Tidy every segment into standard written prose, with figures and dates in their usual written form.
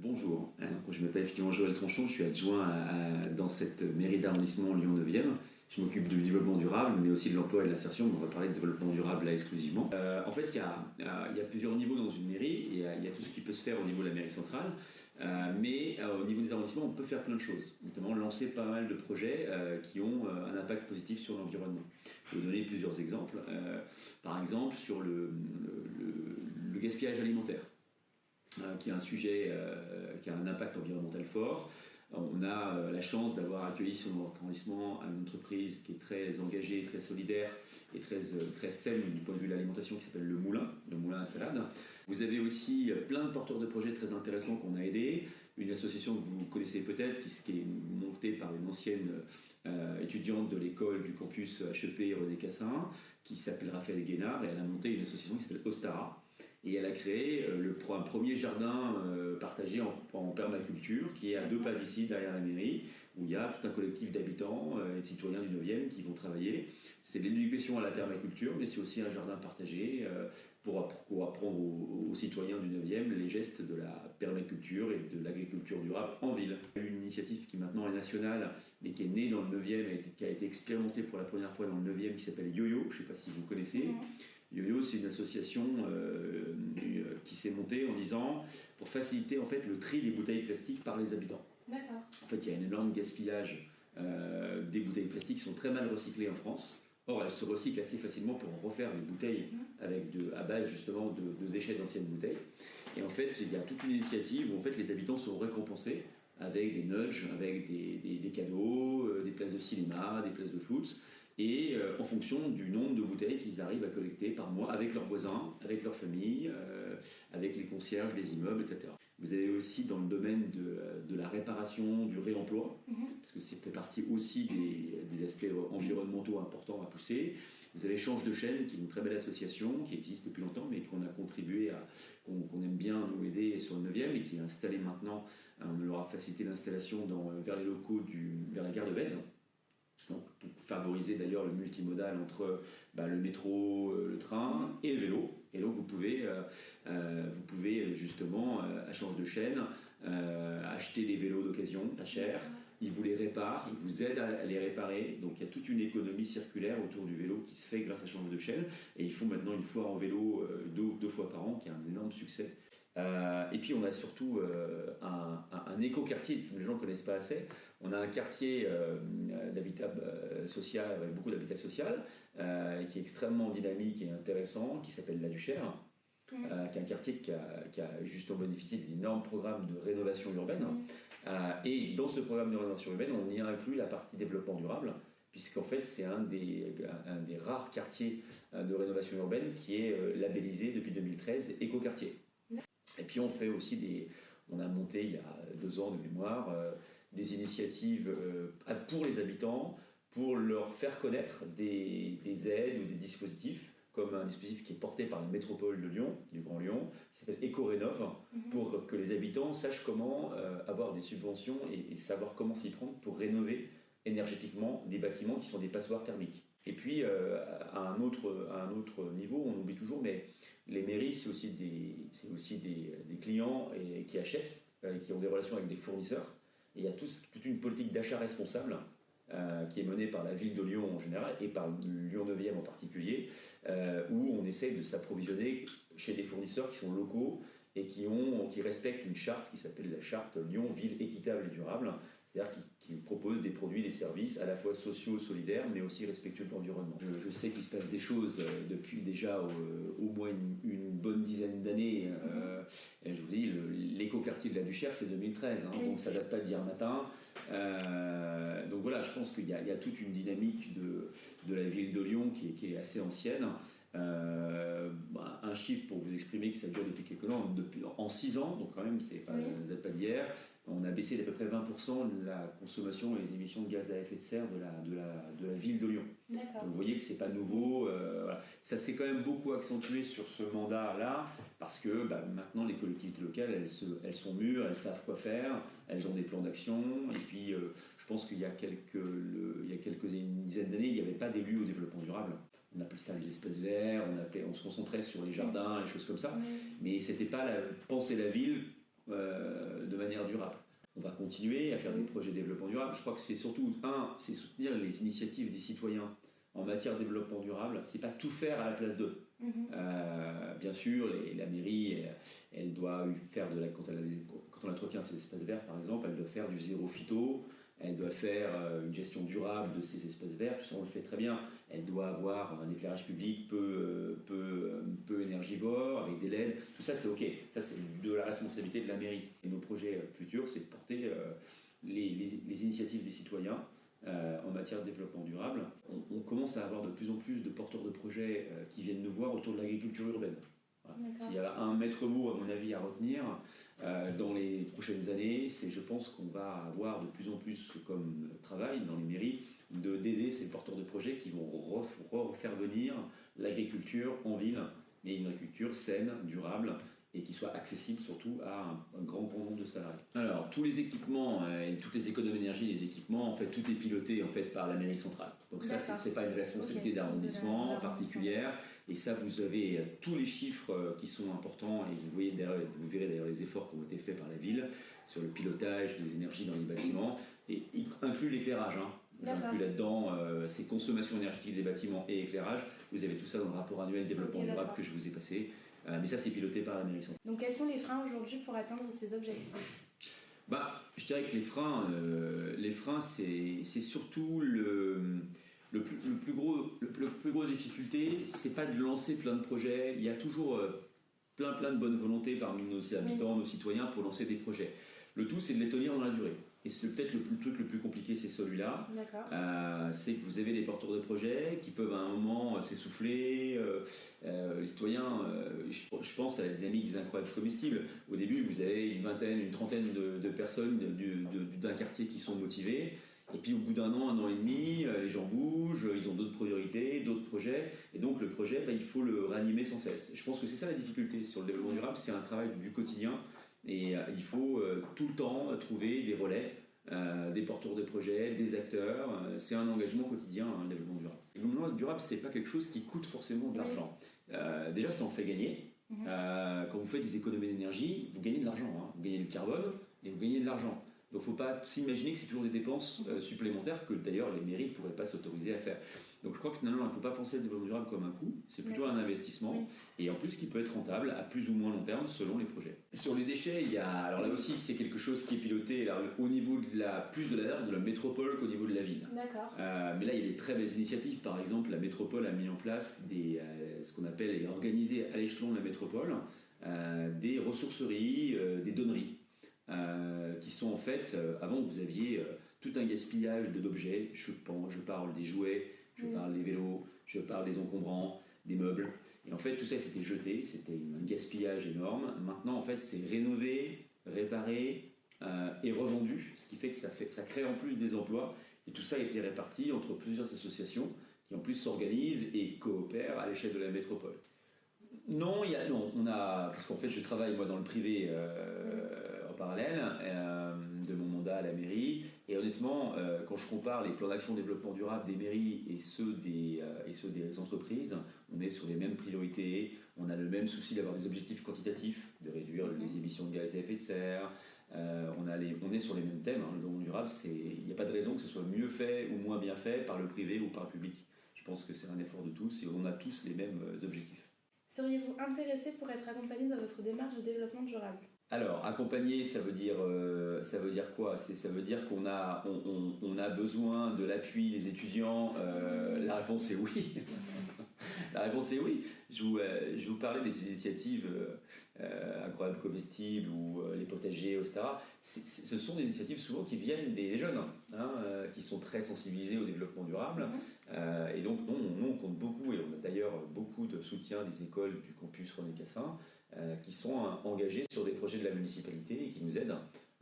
Bonjour, donc, je m'appelle effectivement Joël Tronchon, je suis adjoint dans cette mairie d'arrondissement Lyon 9e. Je m'occupe du développement durable, mais aussi de l'emploi et de l'insertion. On va parler de développement durable là exclusivement. En fait, il y a plusieurs niveaux dans une mairie. Il y a tout ce qui peut se faire au niveau de la mairie centrale, mais au niveau des arrondissements, on peut faire plein de choses, notamment lancer pas mal de projets qui ont un impact positif sur l'environnement. Je vais vous donner plusieurs exemples. Par exemple, sur le gaspillage alimentaire. Qui est un sujet qui a un impact environnemental fort. On a la chance d'avoir accueilli sur notre arrondissement une entreprise qui est très engagée, très solidaire et très saine du point de vue de l'alimentation qui s'appelle le Moulin à salade. Vous avez aussi plein de porteurs de projets très intéressants qu'on a aidés. Une association que vous connaissez peut-être qui est montée par une ancienne étudiante de l'école du campus HEP René Cassin qui s'appelle Raphaël Guénard, et elle a monté une association qui s'appelle Ostara. Et elle a créé un premier jardin partagé en permaculture qui est à 2 pas d'ici, derrière la mairie, où il y a tout un collectif d'habitants et de citoyens du 9e qui vont travailler. C'est de l'éducation à la permaculture, mais c'est aussi un jardin partagé pour apprendre aux citoyens du 9e les gestes de la permaculture et de l'agriculture durable en ville. Il y a une initiative qui maintenant est nationale, mais qui est née dans le 9e et qui a été expérimentée pour la première fois dans le 9e, qui s'appelle Yo-Yo, je ne sais pas si vous connaissez. Yo-Yo, c'est une association qui s'est montée en disant pour faciliter en fait le tri des bouteilles plastiques par les habitants. D'accord. En fait, il y a un énorme gaspillage des bouteilles plastiques qui sont très mal recyclées en France. Or, elles se recyclent assez facilement pour en refaire des bouteilles à base justement de déchets d'anciennes bouteilles. Et en fait, il y a toute une initiative où en fait les habitants sont récompensés avec des nudges, avec des cadeaux, des places de cinéma, des places de foot, et en fonction du nombre de bouteilles qu'ils arrivent à collecter par mois avec leurs voisins, avec leur famille, avec les concierges des immeubles, etc. Vous avez aussi dans le domaine de la réparation, du réemploi, parce que c'est fait partie aussi des aspects environnementaux importants à pousser. Vous avez Change de chaîne, qui est une très belle association, qui existe depuis longtemps, mais qu'on a contribué qu'on aime bien nous aider sur le 9e, et qui est installée maintenant. On leur a facilité l'installation vers les locaux vers la gare de Vèze. Donc, pour favoriser d'ailleurs le multimodal entre le métro, le train et le vélo. Et donc vous pouvez justement, à Change de chaîne, acheter des vélos d'occasion, pas cher. Ils vous les réparent, ils vous aident à les réparer. Donc il y a toute une économie circulaire autour du vélo qui se fait grâce à Change de chaîne. Et ils font maintenant une foire en vélo deux fois par an, qui a un énorme succès. Et puis on a surtout un éco-quartier que les gens ne connaissent pas assez. On a un quartier d'habitat social, avec beaucoup d'habitat social, qui est extrêmement dynamique et intéressant, qui s'appelle La Duchère, qui est un quartier qui a justement bénéficié d'un énorme programme de rénovation urbaine. Et dans ce programme de rénovation urbaine, on y a inclus la partie développement durable, puisqu'en fait c'est un des rares quartiers de rénovation urbaine qui est labellisé depuis 2013 éco-quartier. Et puis on fait aussi on a monté il y a 2 ans de mémoire des initiatives pour les habitants, pour leur faire connaître des aides ou des dispositifs, comme un dispositif qui est porté par la métropole de Lyon, du Grand Lyon, qui s'appelle Éco-Rénov', pour que les habitants sachent comment avoir des subventions et savoir comment s'y prendre pour rénover énergétiquement des bâtiments qui sont des passoires thermiques. Et puis, à un autre niveau, on oublie toujours, mais les mairies, c'est aussi des clients qui achètent, qui ont des relations avec des fournisseurs. Et il y a toute une politique d'achat responsable qui est menée par la ville de Lyon en général et par Lyon 9e en particulier, où on essaie de s'approvisionner chez des fournisseurs qui sont locaux et qui respectent une charte qui s'appelle la charte Lyon Ville équitable et durable, c'est-à-dire qui propose des produits, des services à la fois sociaux, solidaires, mais aussi respectueux de l'environnement. Je sais qu'il se passe des choses depuis déjà au moins une bonne dizaine d'années. Et je vous dis, l'éco-quartier de la Duchère, c'est 2013, donc ça date pas d'hier matin. Donc voilà, je pense qu'il y a toute une dynamique de la ville de Lyon qui est assez ancienne. Un chiffre pour vous exprimer que ça dure depuis quelques temps, en 6 ans, donc quand même ça date pas d'hier, on a baissé d'à peu près 20% la consommation et les émissions de gaz à effet de serre de la ville de Lyon. Donc vous voyez que c'est pas nouveau. Voilà. Ça s'est quand même beaucoup accentué sur ce mandat-là, parce que maintenant les collectivités locales, elles sont mûres, elles savent quoi faire, elles ont des plans d'action, et puis je pense qu'il y a une dizaine d'années, il n'y avait pas d'élus au développement durable. On appelait ça les espaces verts, on se concentrait sur les jardins, les choses comme ça, mais c'était pas penser la ville de manière durable. On va continuer à faire des projets de développement durable. Je crois que c'est surtout, c'est soutenir les initiatives des citoyens en matière de développement durable. C'est pas tout faire à la place d'eux. Bien sûr, la mairie, elle doit faire quand on entretient ses espaces verts, par exemple, elle doit faire du zéro phyto, elle doit faire une gestion durable de ces espaces verts, tout ça on le fait très bien. Elle doit avoir un éclairage public peu énergivore, avec des LED, tout ça c'est ok, ça c'est de la responsabilité de la mairie. Et nos projets futurs, c'est de porter les initiatives des citoyens en matière de développement durable. On commence à avoir de plus en plus de porteurs de projets qui viennent nous voir autour de l'agriculture urbaine. Voilà. S'il y a un maître mot, à mon avis, à retenir dans les prochaines années, c'est je pense qu'on va avoir de plus en plus comme travail dans les mairies d'aider ces porteurs de projets qui vont refaire venir l'agriculture en ville, mais une agriculture saine, durable, et qui soit accessible surtout à un grand nombre de salariés. Alors, tous les équipements et toutes les économies d'énergie des équipements, en fait, tout est piloté en fait, par la mairie centrale. Donc ça, c'est pas une responsabilité d'arrondissement particulière. Et ça, vous avez tous les chiffres qui sont importants et vous verrez d'ailleurs les efforts qui ont été faits par la ville sur le pilotage des énergies dans les bâtiments, et y inclut l'éclairage. Inclut là-dedans ces consommations énergétiques des bâtiments et éclairage. Vous avez tout ça dans le rapport annuel développement durable que je vous ai passé. Mais ça, c'est piloté par la mairie centrale. Donc, quels sont les freins aujourd'hui pour atteindre ces objectifs ? Je dirais que les freins, c'est surtout le plus grosse difficulté, c'est pas de lancer plein de projets. Il y a toujours plein de bonne volonté parmi nos habitants, nos citoyens pour lancer des projets. Le tout, c'est de les tenir dans la durée. Et c'est peut-être le truc le plus compliqué, c'est celui-là. C'est que vous avez des porteurs de projets qui peuvent à un moment s'essouffler. Les citoyens, je pense à la dynamique des incroyables comestibles. Au début, vous avez une trentaine de personnes d'un quartier qui sont motivées. Et puis au bout d'un an et demi, les gens bougent, ils ont d'autres priorités, d'autres projets. Et donc le projet, il faut le réanimer sans cesse. Je pense que c'est ça la difficulté sur le développement durable, c'est un travail du quotidien. Et il faut tout le temps trouver des relais, des porteurs de projets, des acteurs. C'est un engagement quotidien, le développement durable. Le développement durable, c'est pas quelque chose qui coûte forcément de l'argent. Déjà, ça en fait gagner. Quand vous faites des économies d'énergie, vous gagnez de l'argent. Vous gagnez du carbone et vous gagnez de l'argent. Donc il ne faut pas s'imaginer que c'est toujours des dépenses supplémentaires que d'ailleurs les mairies ne pourraient pas s'autoriser à faire. Donc je crois que finalement il ne faut pas penser le développement durable comme un coût, c'est plutôt un investissement et en plus qui peut être rentable à plus ou moins long terme selon les projets. Sur les déchets, alors là aussi c'est quelque chose qui est piloté au niveau de la métropole qu'au niveau de la ville. D'accord. Mais là il y a des très belles initiatives, par exemple la métropole a mis en place ce qu'on appelle et organisé à l'échelon de la métropole des ressourceries, des donneries. Qui sont en fait, avant vous aviez tout un gaspillage d'objets, je parle des jouets, je parle des vélos, je parle des encombrants, des meubles, et en fait tout ça c'était jeté, c'était un gaspillage énorme. Maintenant en fait c'est rénové, réparé et revendu, ce qui fait que ça crée en plus des emplois, et tout ça a été réparti entre plusieurs associations qui en plus s'organisent et coopèrent à l'échelle de la métropole. Non, parce qu'en fait je travaille moi dans le privé parallèle de mon mandat à la mairie, et honnêtement quand je compare les plans d'action de développement durable des mairies et ceux des entreprises, on est sur les mêmes priorités, on a le même souci d'avoir des objectifs quantitatifs, de réduire les émissions de gaz à effet de serre, on est sur les mêmes thèmes. Le développement durable, il n'y a pas de raison que ce soit mieux fait ou moins bien fait par le privé ou par le public. Je pense que c'est un effort de tous et on a tous les mêmes objectifs. Seriez-vous intéressé pour être accompagné dans votre démarche de développement durable ? Alors, accompagner, ça veut dire quoi ? Ça veut dire qu'on a besoin de l'appui des étudiants. La réponse est oui. La réponse est oui. Je vous parlais des initiatives incroyables comestibles ou les potagers, etc. Ce sont des initiatives souvent qui viennent des jeunes, qui sont très sensibilisés au développement durable. Et donc, on compte beaucoup, et on a d'ailleurs beaucoup de soutien des écoles du campus René Cassin, qui sont engagés sur des projets de la municipalité et qui nous aident,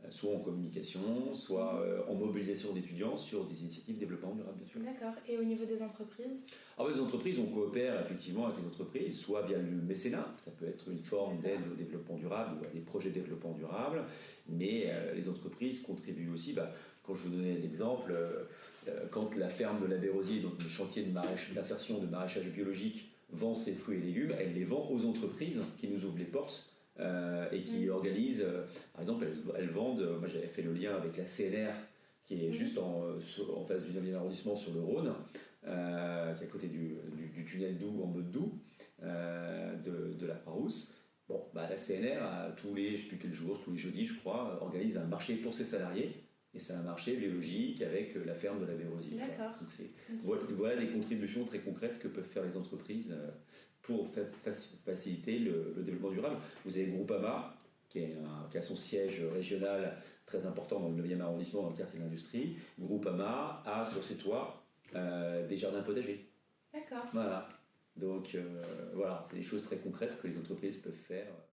soit en communication, soit en mobilisation d'étudiants sur des initiatives de développement durable, bien sûr. D'accord. Et au niveau des entreprises ? Les entreprises, on coopère effectivement avec les entreprises, soit via le mécénat, ça peut être une forme d'aide au développement durable ou à des projets de développement durable, mais les entreprises contribuent aussi. Quand je vous donnais l'exemple, quand la ferme de la Desrosiers, donc le chantier d'insertion de maraîchage biologique, vend ses fruits et légumes, elle les vend aux entreprises qui nous ouvrent les portes et qui organisent, par exemple, elles vendent, moi j'avais fait le lien avec la CNR, qui est juste en face du 9e arrondissement sur le Rhône, qui est à côté du tunnel Doubs, en mode Doubs, de la Croix-Rousse. Bon, la CNR, tous les, je ne sais plus quel jour, tous les jeudis, je crois, organise un marché pour ses salariés. Et c'est un marché biologique avec la ferme de la Vérosille. D'accord. Donc voilà des contributions très concrètes que peuvent faire les entreprises pour faciliter le développement durable. Vous avez Groupama, qui a son siège régional très important dans le 9e arrondissement, dans le quartier de l'industrie. Groupama a sur ses toits des jardins potagers. D'accord. Voilà. Donc voilà, c'est des choses très concrètes que les entreprises peuvent faire.